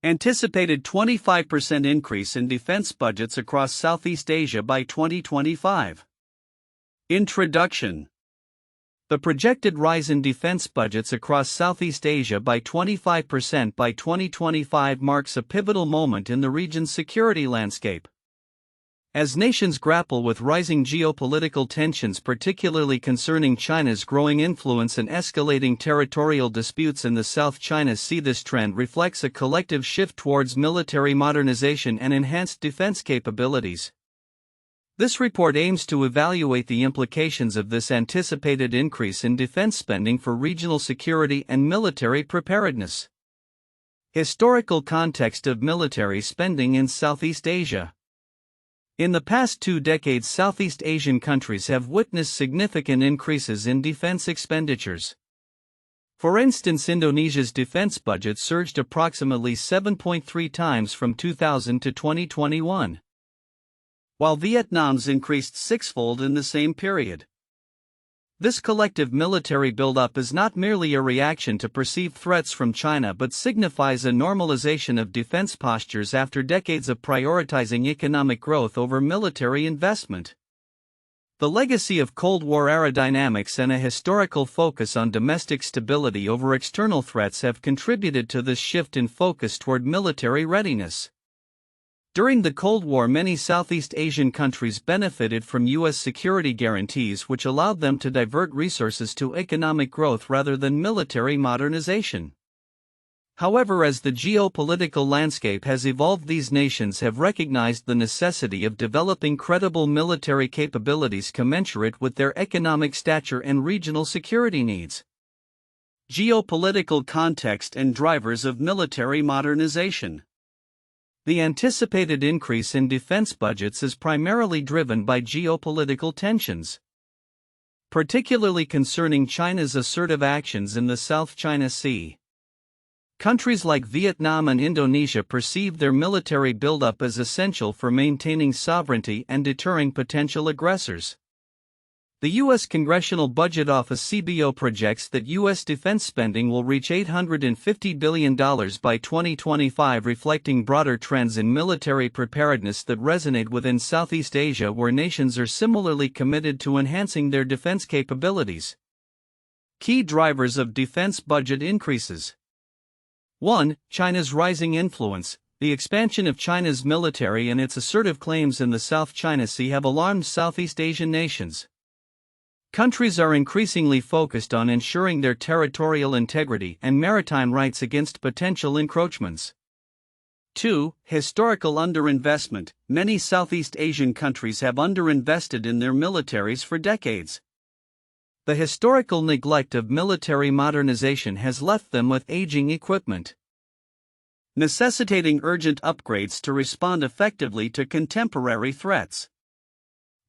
Anticipated 25% increase in defense budgets across Southeast Asia by 2025. Introduction. The projected rise in defense budgets across Southeast Asia by 25% by 2025 marks a pivotal moment in the region's security landscape. As nations grapple with rising geopolitical tensions, particularly concerning China's growing influence and escalating territorial disputes in the South China Sea, this trend reflects a collective shift towards military modernization and enhanced defense capabilities. This report aims to evaluate the implications of this anticipated increase in defense spending for regional security and military preparedness. Historical context of military spending in Southeast Asia. In the past 2 decades, Southeast Asian countries have witnessed significant increases in defense expenditures. For instance, Indonesia's defense budget surged approximately 7.3 times from 2000 to 2021. While Vietnam's increased sixfold in the same period. This collective military buildup is not merely a reaction to perceived threats from China but signifies a normalization of defense postures after decades of prioritizing economic growth over military investment. The legacy of Cold War-era dynamics and a historical focus on domestic stability over external threats have contributed to this shift in focus toward military readiness. During the Cold War, many Southeast Asian countries benefited from U.S. security guarantees, which allowed them to divert resources to economic growth rather than military modernization. However, as the geopolitical landscape has evolved, these nations have recognized the necessity of developing credible military capabilities commensurate with their economic stature and regional security needs. Geopolitical context and drivers of military modernization. The anticipated increase in defense budgets is primarily driven by geopolitical tensions, particularly concerning China's assertive actions in the South China Sea. Countries like Vietnam and Indonesia perceive their military buildup as essential for maintaining sovereignty and deterring potential aggressors. The U.S. Congressional Budget Office (CBO) projects that U.S. defense spending will reach $850 billion by 2025, reflecting broader trends in military preparedness that resonate within Southeast Asia, where nations are similarly committed to enhancing their defense capabilities. Key drivers of defense budget increases. 1. China's rising influence. The expansion of China's military and its assertive claims in the South China Sea have alarmed Southeast Asian nations. Countries are increasingly focused on ensuring their territorial integrity and maritime rights against potential encroachments. 2. Historical underinvestment. Many Southeast Asian countries have underinvested in their militaries for decades. The historical neglect of military modernization has left them with aging equipment, necessitating urgent upgrades to respond effectively to contemporary threats.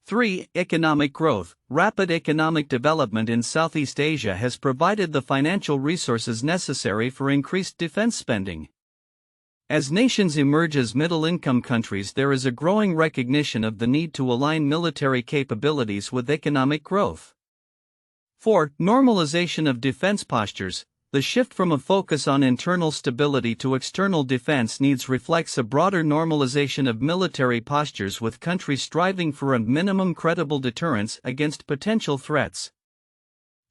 3. Economic growth. Rapid economic development in Southeast Asia has provided the financial resources necessary for increased defense spending. As nations emerge as middle-income countries, there is a growing recognition of the need to align military capabilities with economic growth. 4. Normalization of defense postures. The shift from a focus on internal stability to external defense needs reflects a broader normalization of military postures, with countries striving for a minimum credible deterrence against potential threats.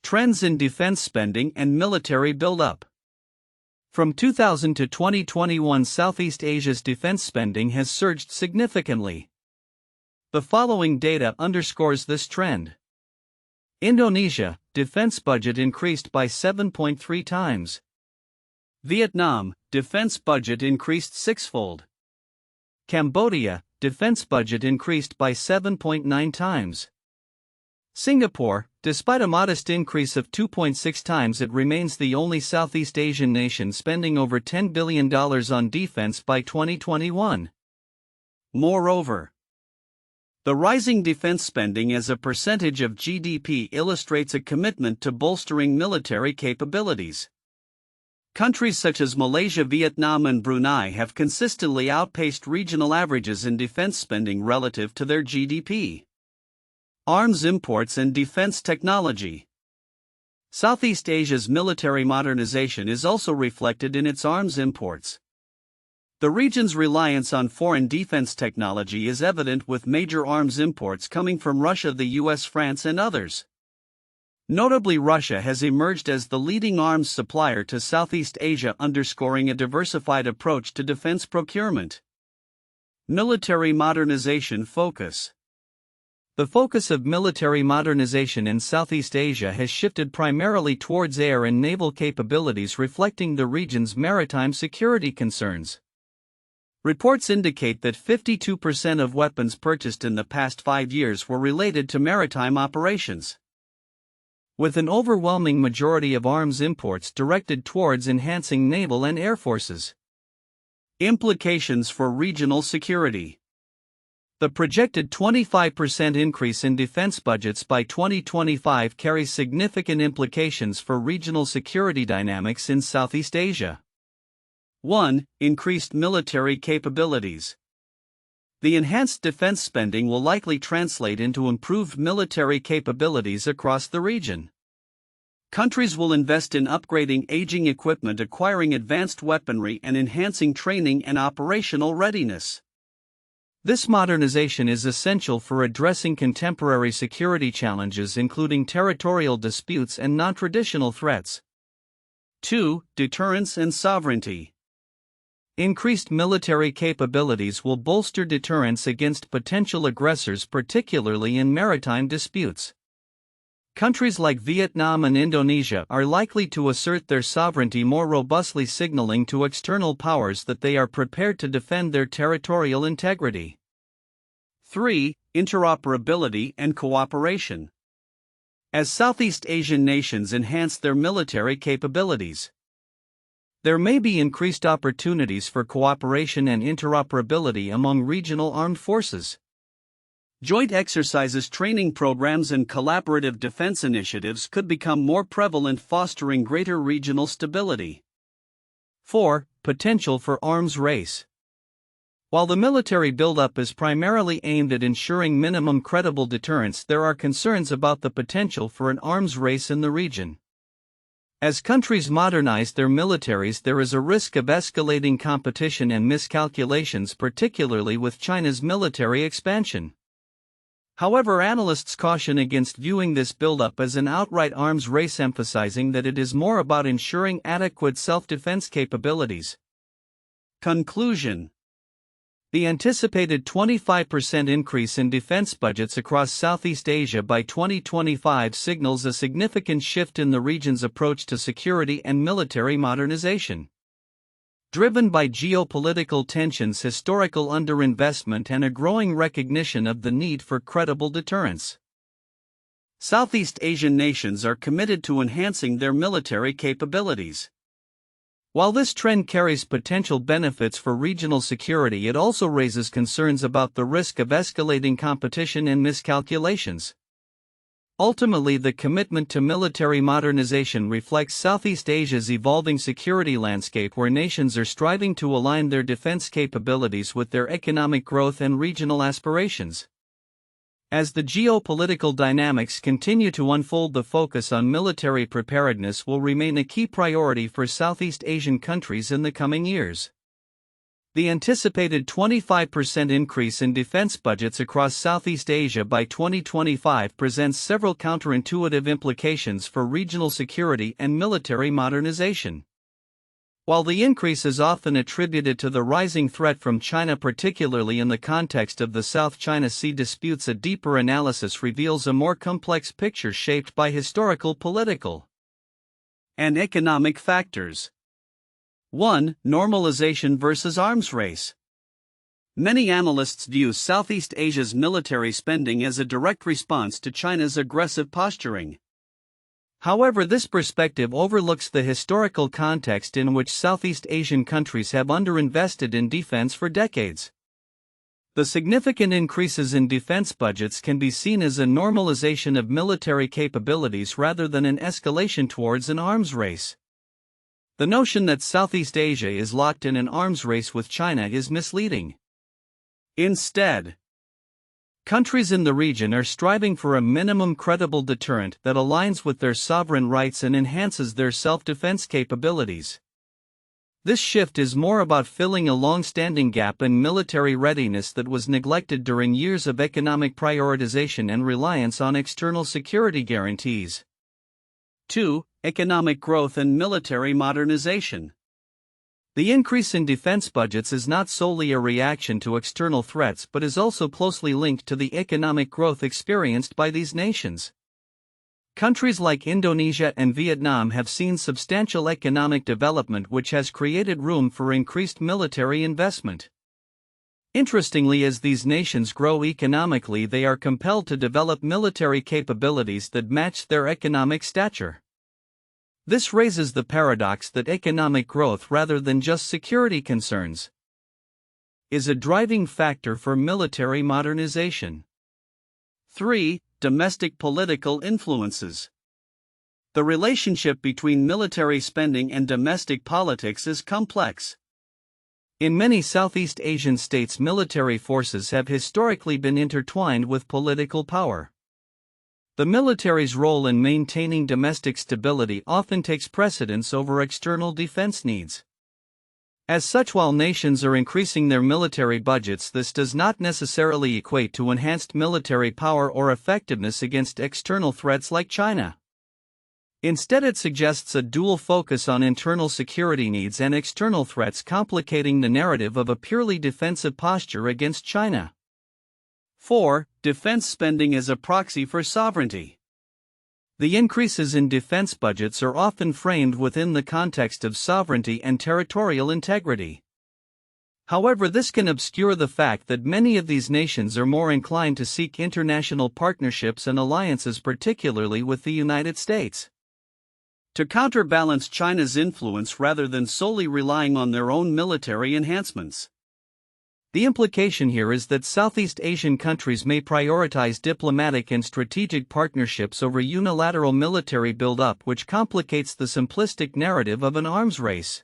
Trends in defense spending and military buildup. From 2000 to 2021, Southeast Asia's defense spending has surged significantly. The following data underscores this trend. Indonesia, defense budget increased by 7.3 times. Vietnam, defense budget increased sixfold. Cambodia, defense budget increased by 7.9 times. Singapore, despite a modest increase of 2.6 times, it remains the only Southeast Asian nation spending over $10 billion on defense by 2021. Moreover, the rising defense spending as a percentage of GDP illustrates a commitment to bolstering military capabilities. Countries such as Malaysia, Vietnam, and Brunei have consistently outpaced regional averages in defense spending relative to their GDP. Arms imports and defense technology. Southeast Asia's military modernization is also reflected in its arms imports. The region's reliance on foreign defense technology is evident, with major arms imports coming from Russia, the US, France, and others. Notably, Russia has emerged as the leading arms supplier to Southeast Asia, underscoring a diversified approach to defense procurement. Military modernization focus. The focus of military modernization in Southeast Asia has shifted primarily towards air and naval capabilities, reflecting the region's maritime security concerns. Reports indicate that 52% of weapons purchased in the past 5 years were related to maritime operations, with an overwhelming majority of arms imports directed towards enhancing naval and air forces. Implications for regional security. The projected 25% increase in defense budgets by 2025 carries significant implications for regional security dynamics in Southeast Asia. 1. Increased military capabilities. The enhanced defense spending will likely translate into improved military capabilities across the region. Countries will invest in upgrading aging equipment, acquiring advanced weaponry, and enhancing training and operational readiness. This modernization is essential for addressing contemporary security challenges, including territorial disputes and non-traditional threats. 2. Deterrence and sovereignty. Increased military capabilities will bolster deterrence against potential aggressors, particularly in maritime disputes. Countries like Vietnam and Indonesia are likely to assert their sovereignty more robustly, signaling to external powers that they are prepared to defend their territorial integrity. 3. Interoperability and cooperation. As Southeast Asian nations enhance their military capabilities, there may be increased opportunities for cooperation and interoperability among regional armed forces. Joint exercises, training programs, and collaborative defense initiatives could become more prevalent, fostering greater regional stability. 4. Potential for arms race. While the military buildup is primarily aimed at ensuring minimum credible deterrence, there are concerns about the potential for an arms race in the region. As countries modernize their militaries, there is a risk of escalating competition and miscalculations, particularly with China's military expansion. However, analysts caution against viewing this buildup as an outright arms race, emphasizing that it is more about ensuring adequate self-defense capabilities. Conclusion. The anticipated 25% increase in defense budgets across Southeast Asia by 2025 signals a significant shift in the region's approach to security and military modernization. Driven by geopolitical tensions, historical underinvestment, and a growing recognition of the need for credible deterrence, Southeast Asian nations are committed to enhancing their military capabilities. While this trend carries potential benefits for regional security, it also raises concerns about the risk of escalating competition and miscalculations. Ultimately, the commitment to military modernization reflects Southeast Asia's evolving security landscape, where nations are striving to align their defense capabilities with their economic growth and regional aspirations. As the geopolitical dynamics continue to unfold, the focus on military preparedness will remain a key priority for Southeast Asian countries in the coming years. The anticipated 25% increase in defense budgets across Southeast Asia by 2025 presents several counterintuitive implications for regional security and military modernization. While the increase is often attributed to the rising threat from China, particularly in the context of the South China Sea disputes, a deeper analysis reveals a more complex picture shaped by historical, political, and economic factors. 1. Normalization versus arms race. Many analysts view Southeast Asia's military spending as a direct response to China's aggressive posturing. However, this perspective overlooks the historical context in which Southeast Asian countries have underinvested in defense for decades. The significant increases in defense budgets can be seen as a normalization of military capabilities rather than an escalation towards an arms race. The notion that Southeast Asia is locked in an arms race with China is misleading. Instead, countries in the region are striving for a minimum credible deterrent that aligns with their sovereign rights and enhances their self-defense capabilities. This shift is more about filling a long-standing gap in military readiness that was neglected during years of economic prioritization and reliance on external security guarantees. 2. Economic growth and military modernization. The increase in defense budgets is not solely a reaction to external threats but is also closely linked to the economic growth experienced by these nations. Countries like Indonesia and Vietnam have seen substantial economic development, which has created room for increased military investment. Interestingly, as these nations grow economically, they are compelled to develop military capabilities that match their economic stature. This raises the paradox that economic growth, rather than just security concerns, is a driving factor for military modernization. 3. Domestic political influences. The relationship between military spending and domestic politics is complex. In many Southeast Asian states, military forces have historically been intertwined with political power. The military's role in maintaining domestic stability often takes precedence over external defense needs. As such, while nations are increasing their military budgets, this does not necessarily equate to enhanced military power or effectiveness against external threats like China. Instead, it suggests a dual focus on internal security needs and external threats, complicating the narrative of a purely defensive posture against China. 4. Defense spending as a proxy for sovereignty. The increases in defense budgets are often framed within the context of sovereignty and territorial integrity. However, this can obscure the fact that many of these nations are more inclined to seek international partnerships and alliances, particularly with the United States, to counterbalance China's influence rather than solely relying on their own military enhancements. The implication here is that Southeast Asian countries may prioritize diplomatic and strategic partnerships over unilateral military buildup, which complicates the simplistic narrative of an arms race.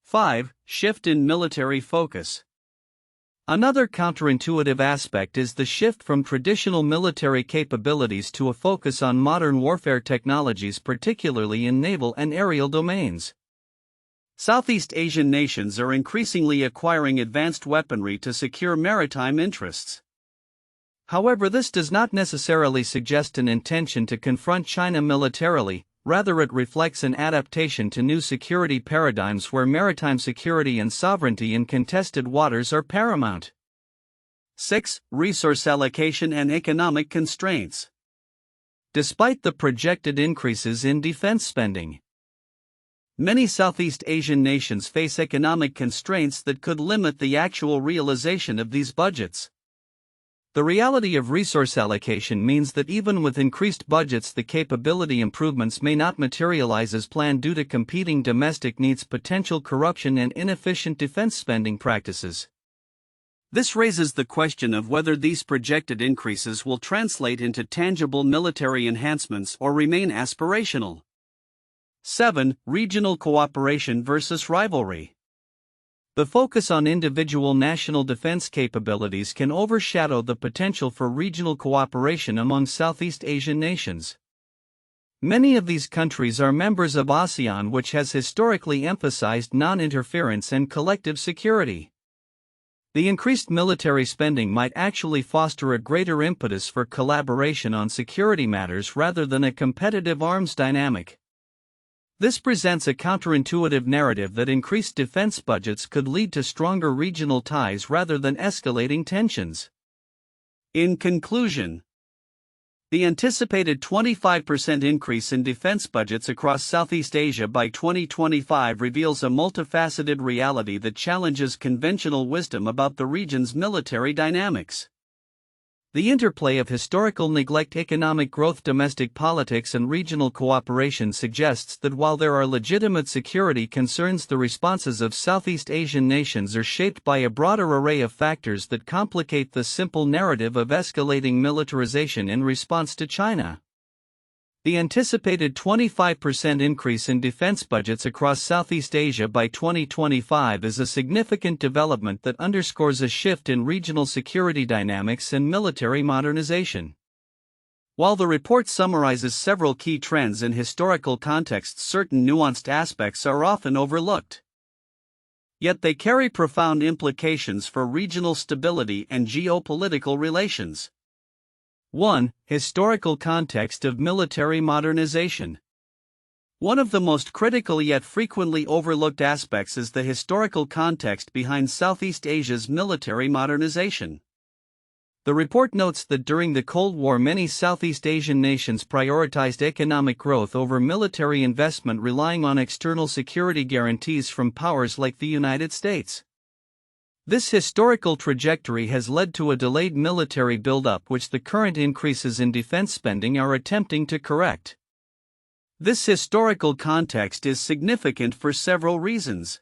5. Shift in military focus. Another counterintuitive aspect is the shift from traditional military capabilities to a focus on modern warfare technologies, particularly in naval and aerial domains. Southeast Asian nations are increasingly acquiring advanced weaponry to secure maritime interests. However, this does not necessarily suggest an intention to confront China militarily, rather it reflects an adaptation to new security paradigms where maritime security and sovereignty in contested waters are paramount. 6. Resource allocation and economic constraints. Despite the projected increases in defense spending, many Southeast Asian nations face economic constraints that could limit the actual realization of these budgets. The reality of resource allocation means that even with increased budgets, the capability improvements may not materialize as planned due to competing domestic needs, potential corruption, and inefficient defense spending practices. This raises the question of whether these projected increases will translate into tangible military enhancements or remain aspirational. 7. Regional cooperation versus rivalry. The focus on individual national defense capabilities can overshadow the potential for regional cooperation among Southeast Asian nations. Many of these countries are members of ASEAN, which has historically emphasized non-interference and collective security. The increased military spending might actually foster a greater impetus for collaboration on security matters rather than a competitive arms dynamic. This presents a counterintuitive narrative that increased defense budgets could lead to stronger regional ties rather than escalating tensions. In conclusion, the anticipated 25% increase in defense budgets across Southeast Asia by 2025 reveals a multifaceted reality that challenges conventional wisdom about the region's military dynamics. The interplay of historical neglect, economic growth, domestic politics, and regional cooperation suggests that while there are legitimate security concerns, the responses of Southeast Asian nations are shaped by a broader array of factors that complicate the simple narrative of escalating militarization in response to China. The anticipated 25% increase in defense budgets across Southeast Asia by 2025 is a significant development that underscores a shift in regional security dynamics and military modernization. While the report summarizes several key trends in historical contexts, certain nuanced aspects are often overlooked. Yet they carry profound implications for regional stability and geopolitical relations. 1. Historical context of military modernization. One of the most critical yet frequently overlooked aspects is the historical context behind Southeast Asia's military modernization. The report notes that during the Cold War, many Southeast Asian nations prioritized economic growth over military investment, relying on external security guarantees from powers like the United States. This historical trajectory has led to a delayed military buildup, which the current increases in defense spending are attempting to correct. This historical context is significant for several reasons.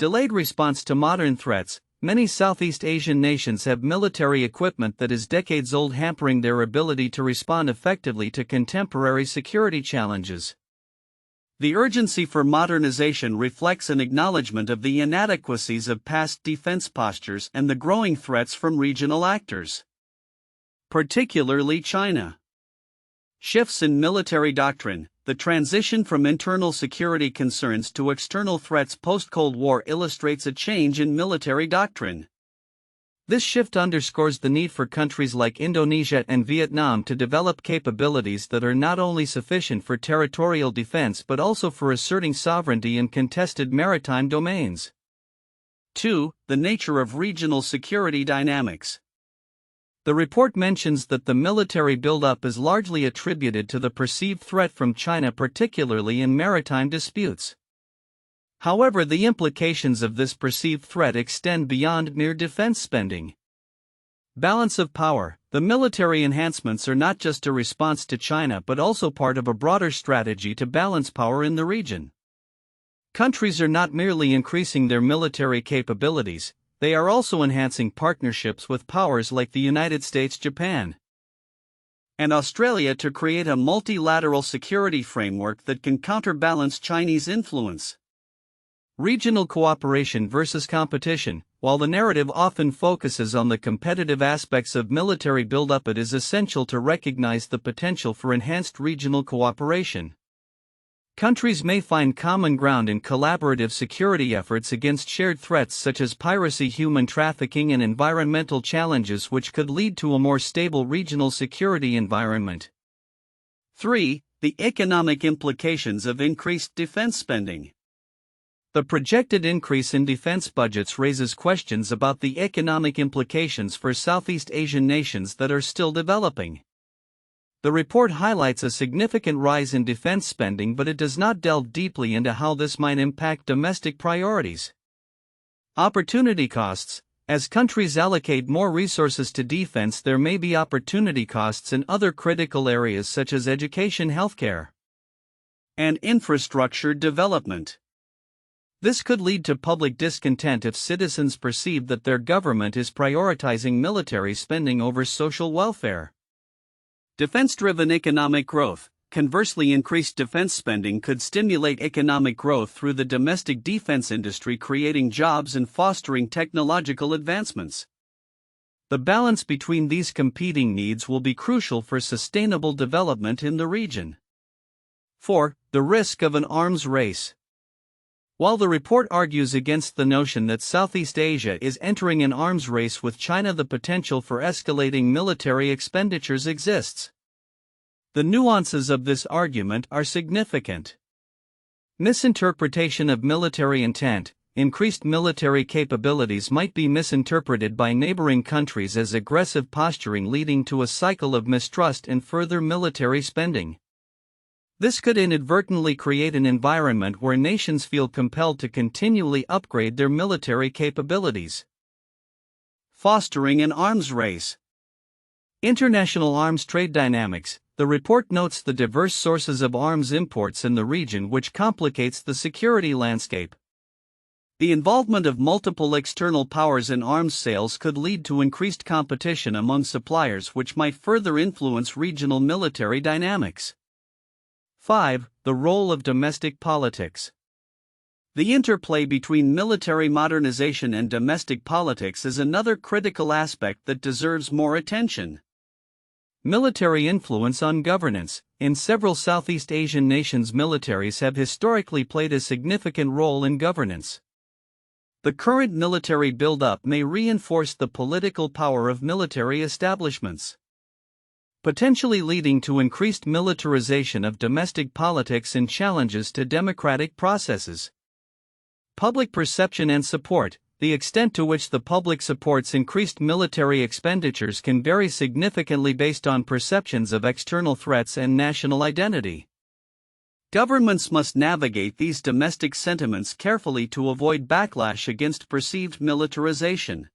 Delayed response to modern threats. Many Southeast Asian nations have military equipment that is decades old, hampering their ability to respond effectively to contemporary security challenges. The urgency for modernization reflects an acknowledgement of the inadequacies of past defense postures and the growing threats from regional actors, particularly China. Shifts in military doctrine. The transition from internal security concerns to external threats post-Cold War illustrates a change in military doctrine. This shift underscores the need for countries like Indonesia and Vietnam to develop capabilities that are not only sufficient for territorial defense but also for asserting sovereignty in contested maritime domains. 2. The nature of regional security dynamics. The report mentions that the military buildup is largely attributed to the perceived threat from China, particularly in maritime disputes. However, the implications of this perceived threat extend beyond mere defense spending. Balance of power. The military enhancements are not just a response to China but also part of a broader strategy to balance power in the region. Countries are not merely increasing their military capabilities, they are also enhancing partnerships with powers like the United States, Japan, and Australia to create a multilateral security framework that can counterbalance Chinese influence. Regional cooperation versus competition. While the narrative often focuses on the competitive aspects of military buildup, it is essential to recognize the potential for enhanced regional cooperation. Countries may find common ground in collaborative security efforts against shared threats such as piracy, human trafficking, and environmental challenges, which could lead to a more stable regional security environment. 3. The economic implications of increased defense spending. The projected increase in defense budgets raises questions about the economic implications for Southeast Asian nations that are still developing. The report highlights a significant rise in defense spending, but it does not delve deeply into how this might impact domestic priorities. Opportunity costs. As countries allocate more resources to defense, there may be opportunity costs in other critical areas such as education, healthcare, and infrastructure development. This could lead to public discontent if citizens perceive that their government is prioritizing military spending over social welfare. Defense-driven economic growth. Conversely, increased defense spending could stimulate economic growth through the domestic defense industry, creating jobs and fostering technological advancements. The balance between these competing needs will be crucial for sustainable development in the region. 4. The risk of an arms race. While the report argues against the notion that Southeast Asia is entering an arms race with China, the potential for escalating military expenditures exists. The nuances of this argument are significant. Misinterpretation of military intent. Increased military capabilities might be misinterpreted by neighboring countries as aggressive posturing, leading to a cycle of mistrust and further military spending. This could inadvertently create an environment where nations feel compelled to continually upgrade their military capabilities. Fostering an arms race. International arms trade dynamics. The report notes the diverse sources of arms imports in the region, which complicates the security landscape. The involvement of multiple external powers in arms sales could lead to increased competition among suppliers, which might further influence regional military dynamics. 5. The role of domestic politics. The interplay between military modernization and domestic politics is another critical aspect that deserves more attention. Military influence on governance. In several Southeast Asian nations, militaries have historically played a significant role in governance. The current military buildup may reinforce the political power of military establishments, potentially leading to increased militarization of domestic politics and challenges to democratic processes. Public perception and support. The extent to which the public supports increased military expenditures can vary significantly based on perceptions of external threats and national identity. Governments must navigate these domestic sentiments carefully to avoid backlash against perceived militarization.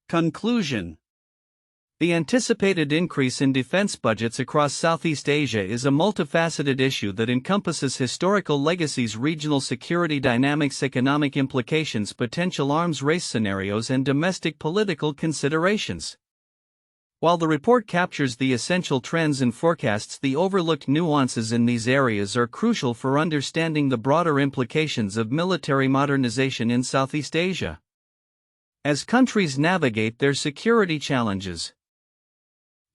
Conclusion. The anticipated increase in defense budgets across Southeast Asia is a multifaceted issue that encompasses historical legacies, regional security dynamics, economic implications, potential arms race scenarios, and domestic political considerations. While the report captures the essential trends and forecasts, the overlooked nuances in these areas are crucial for understanding the broader implications of military modernization in Southeast Asia. As countries navigate their security challenges,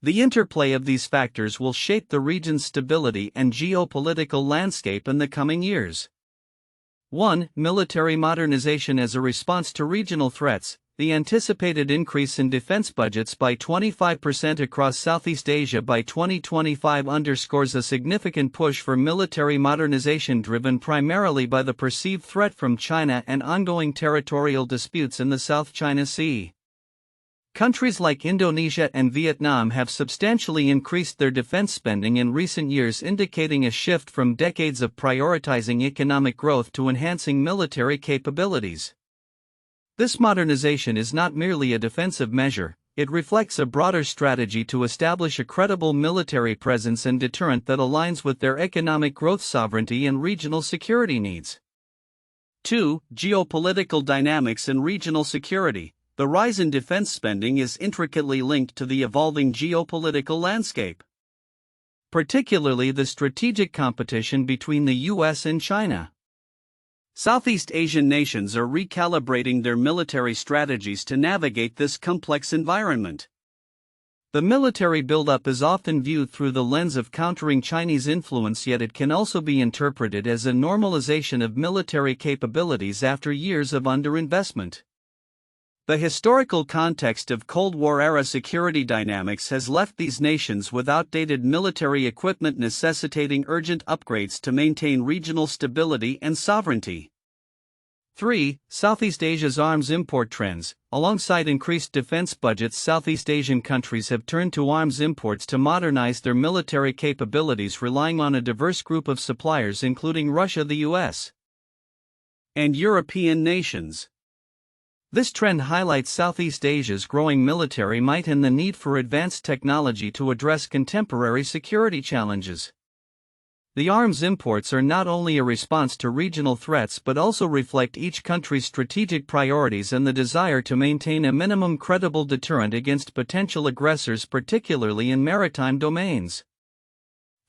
the interplay of these factors will shape the region's stability and geopolitical landscape in the coming years. 1. Military modernization as a response to regional threats. The anticipated increase in defense budgets by 25% across Southeast Asia by 2025 underscores a significant push for military modernization driven primarily by the perceived threat from China and ongoing territorial disputes in the South China Sea. Countries like Indonesia and Vietnam have substantially increased their defense spending in recent years, indicating a shift from decades of prioritizing economic growth to enhancing military capabilities. This modernization is not merely a defensive measure, it reflects a broader strategy to establish a credible military presence and deterrent that aligns with their economic growth, sovereignty, and regional security needs. 2. Geopolitical dynamics and regional security. The rise in defense spending is intricately linked to the evolving geopolitical landscape, particularly the strategic competition between the US and China. Southeast Asian nations are recalibrating their military strategies to navigate this complex environment. The military buildup is often viewed through the lens of countering Chinese influence, yet it can also be interpreted as a normalization of military capabilities after years of underinvestment. The historical context of Cold War-era security dynamics has left these nations with outdated military equipment, necessitating urgent upgrades to maintain regional stability and sovereignty. 3. Southeast Asia's arms import trends. Alongside increased defense budgets, Southeast Asian countries have turned to arms imports to modernize their military capabilities, relying on a diverse group of suppliers including Russia, the US, and European nations. This trend highlights Southeast Asia's growing military might and the need for advanced technology to address contemporary security challenges. The arms imports are not only a response to regional threats but also reflect each country's strategic priorities and the desire to maintain a minimum credible deterrent against potential aggressors, particularly in maritime domains.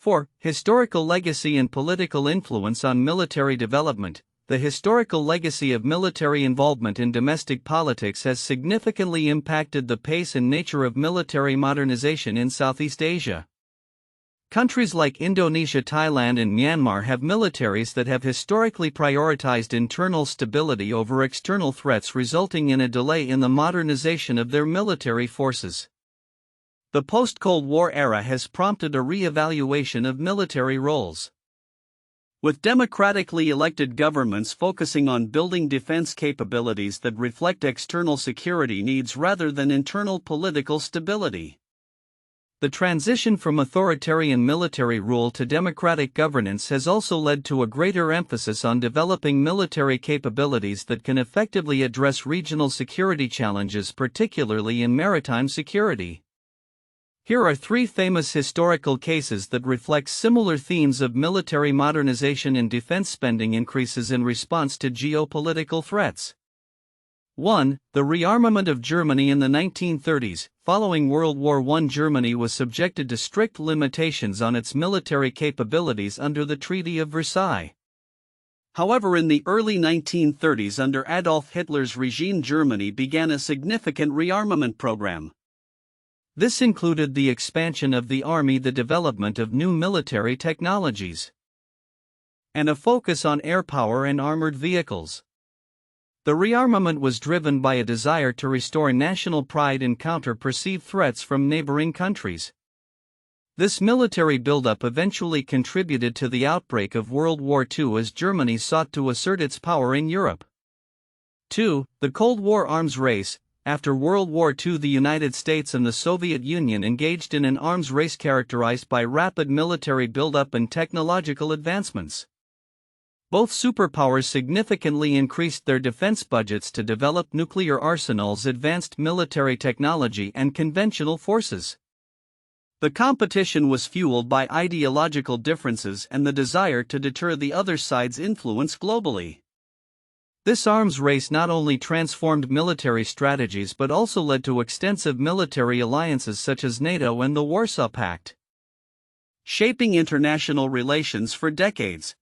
4. Historical legacy and political influence on military development. The historical legacy of military involvement in domestic politics has significantly impacted the pace and nature of military modernization in Southeast Asia. Countries like Indonesia, Thailand, and Myanmar have militaries that have historically prioritized internal stability over external threats, resulting in a delay in the modernization of their military forces. The post-Cold War era has prompted a re-evaluation of military roles, with democratically elected governments focusing on building defense capabilities that reflect external security needs rather than internal political stability. The transition from authoritarian military rule to democratic governance has also led to a greater emphasis on developing military capabilities that can effectively address regional security challenges, particularly in maritime security. Here are 3 famous historical cases that reflect similar themes of military modernization and defense spending increases in response to geopolitical threats. 1. The rearmament of Germany in the 1930s. Following World War I, Germany was subjected to strict limitations on its military capabilities under the Treaty of Versailles. However, in the early 1930s, under Adolf Hitler's regime, Germany began a significant rearmament program. This included the expansion of the army, the development of new military technologies, and a focus on air power and armored vehicles. The rearmament was driven by a desire to restore national pride and counter perceived threats from neighboring countries. This military buildup eventually contributed to the outbreak of World War II as Germany sought to assert its power in Europe. 2. The Cold War arms race. After World War II, the United States and the Soviet Union engaged in an arms race characterized by rapid military buildup and technological advancements. Both superpowers significantly increased their defense budgets to develop nuclear arsenals, advanced military technology, and conventional forces. The competition was fueled by ideological differences and the desire to deter the other side's influence globally. This arms race not only transformed military strategies but also led to extensive military alliances such as NATO and the Warsaw Pact, shaping international relations for decades.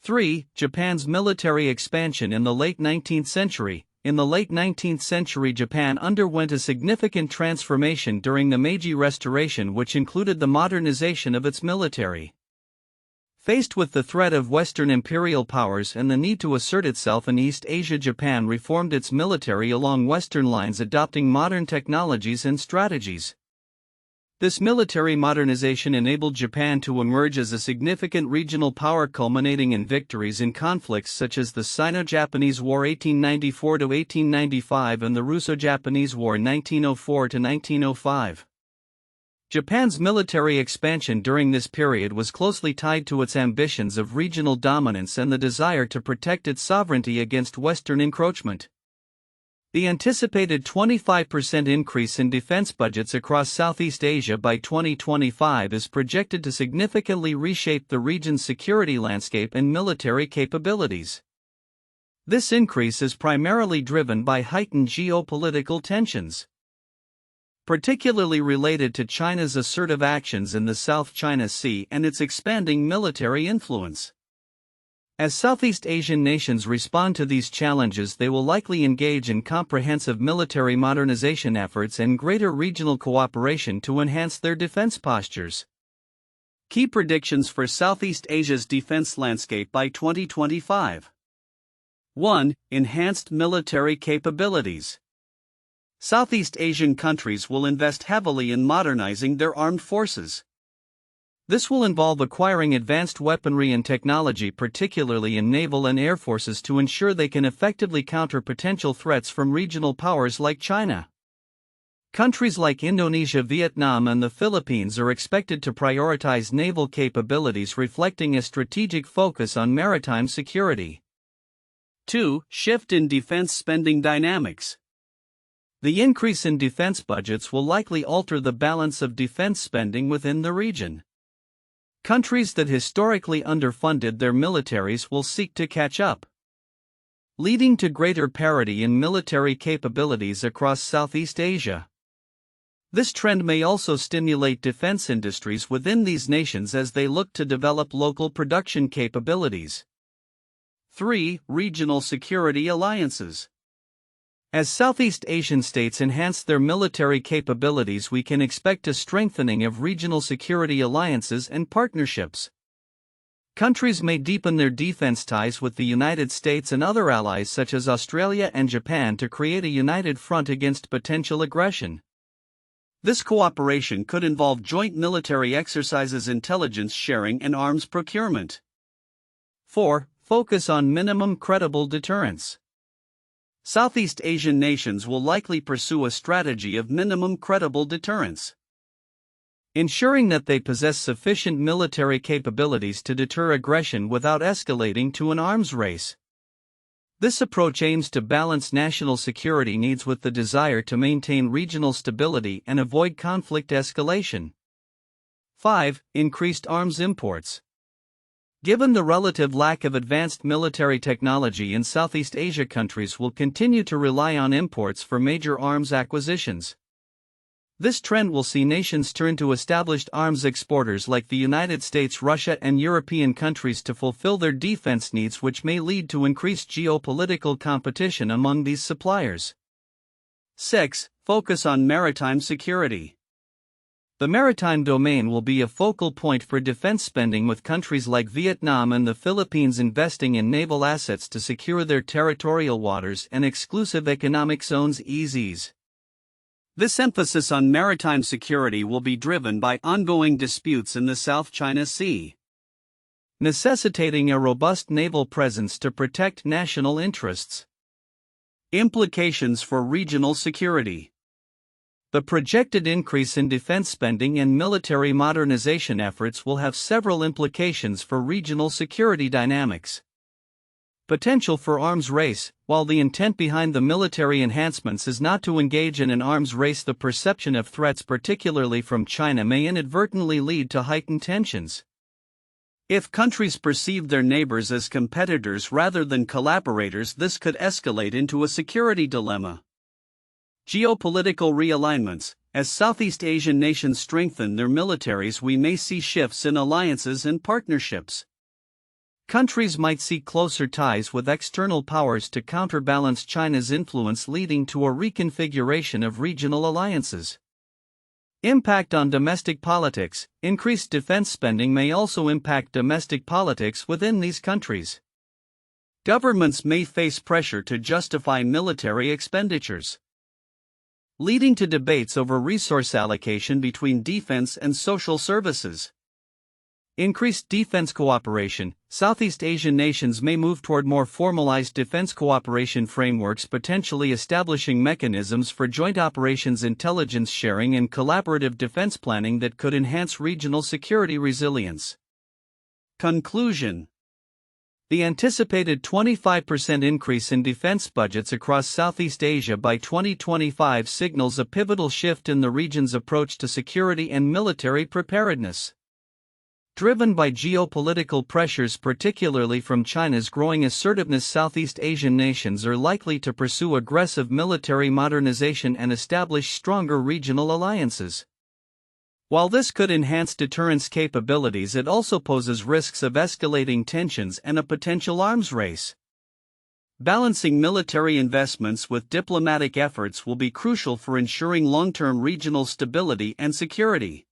3. Japan's military expansion in the late 19th century. In the late 19th century, Japan underwent a significant transformation during the Meiji Restoration, which included the modernization of its military. Faced with the threat of Western imperial powers and the need to assert itself in East Asia, Japan reformed its military along Western lines, adopting modern technologies and strategies. This military modernization enabled Japan to emerge as a significant regional power, culminating in victories in conflicts such as the Sino-Japanese War 1894–1895 and the Russo-Japanese War 1904–1905. Japan's military expansion during this period was closely tied to its ambitions of regional dominance and the desire to protect its sovereignty against Western encroachment. The anticipated 25% increase in defense budgets across Southeast Asia by 2025 is projected to significantly reshape the region's security landscape and military capabilities. This increase is primarily driven by heightened geopolitical tensions, particularly related to China's assertive actions in the South China Sea and its expanding military influence. As Southeast Asian nations respond to these challenges, they will likely engage in comprehensive military modernization efforts and greater regional cooperation to enhance their defense postures. Key predictions for Southeast Asia's defense landscape by 2025. 1. Enhanced military capabilities. Southeast Asian countries will invest heavily in modernizing their armed forces. This will involve acquiring advanced weaponry and technology, particularly in naval and air forces, to ensure they can effectively counter potential threats from regional powers like China. Countries like Indonesia, Vietnam, and the Philippines are expected to prioritize naval capabilities, reflecting a strategic focus on maritime security. 2. Shift in defense spending dynamics. The increase in defense budgets will likely alter the balance of defense spending within the region. Countries that historically underfunded their militaries will seek to catch up, leading to greater parity in military capabilities across Southeast Asia. This trend may also stimulate defense industries within these nations as they look to develop local production capabilities. 3. Regional security alliances. As Southeast Asian states enhance their military capabilities, we can expect a strengthening of regional security alliances and partnerships. Countries may deepen their defense ties with the United States and other allies such as Australia and Japan to create a united front against potential aggression. This cooperation could involve joint military exercises, intelligence sharing, and arms procurement. 4. Focus on minimum credible deterrence. Southeast Asian nations will likely pursue a strategy of minimum credible deterrence, ensuring that they possess sufficient military capabilities to deter aggression without escalating to an arms race. This approach aims to balance national security needs with the desire to maintain regional stability and avoid conflict escalation. 5. Increased arms imports. Given the relative lack of advanced military technology in Southeast Asia, countries will continue to rely on imports for major arms acquisitions. This trend will see nations turn to established arms exporters like the United States, Russia, and European countries to fulfill their defense needs, which may lead to increased geopolitical competition among these suppliers. 6. Focus on maritime security. The maritime domain will be a focal point for defense spending, with countries like Vietnam and the Philippines investing in naval assets to secure their territorial waters and exclusive economic zones (EEZs). This emphasis on maritime security will be driven by ongoing disputes in the South China Sea, necessitating a robust naval presence to protect national interests. Implications for regional security. The projected increase in defense spending and military modernization efforts will have several implications for regional security dynamics. Potential for arms race. While the intent behind the military enhancements is not to engage in an arms race, the perception of threats, particularly from China, may inadvertently lead to heightened tensions. If countries perceive their neighbors as competitors rather than collaborators, this could escalate into a security dilemma. Geopolitical realignments. As Southeast Asian nations strengthen their militaries, we may see shifts in alliances and partnerships. Countries might seek closer ties with external powers to counterbalance China's influence, leading to a reconfiguration of regional alliances. Impact on domestic politics. Increased defense spending may also impact domestic politics within these countries. Governments may face pressure to justify military expenditures, leading to debates over resource allocation between defense and social services. Increased defense cooperation. Southeast Asian nations may move toward more formalized defense cooperation frameworks, potentially establishing mechanisms for joint operations, intelligence sharing, and collaborative defense planning that could enhance regional security resilience. Conclusion. The anticipated 25% increase in defense budgets across Southeast Asia by 2025 signals a pivotal shift in the region's approach to security and military preparedness. Driven by geopolitical pressures, particularly from China's growing assertiveness, Southeast Asian nations are likely to pursue aggressive military modernization and establish stronger regional alliances. While this could enhance deterrence capabilities, it also poses risks of escalating tensions and a potential arms race. Balancing military investments with diplomatic efforts will be crucial for ensuring long-term regional stability and security.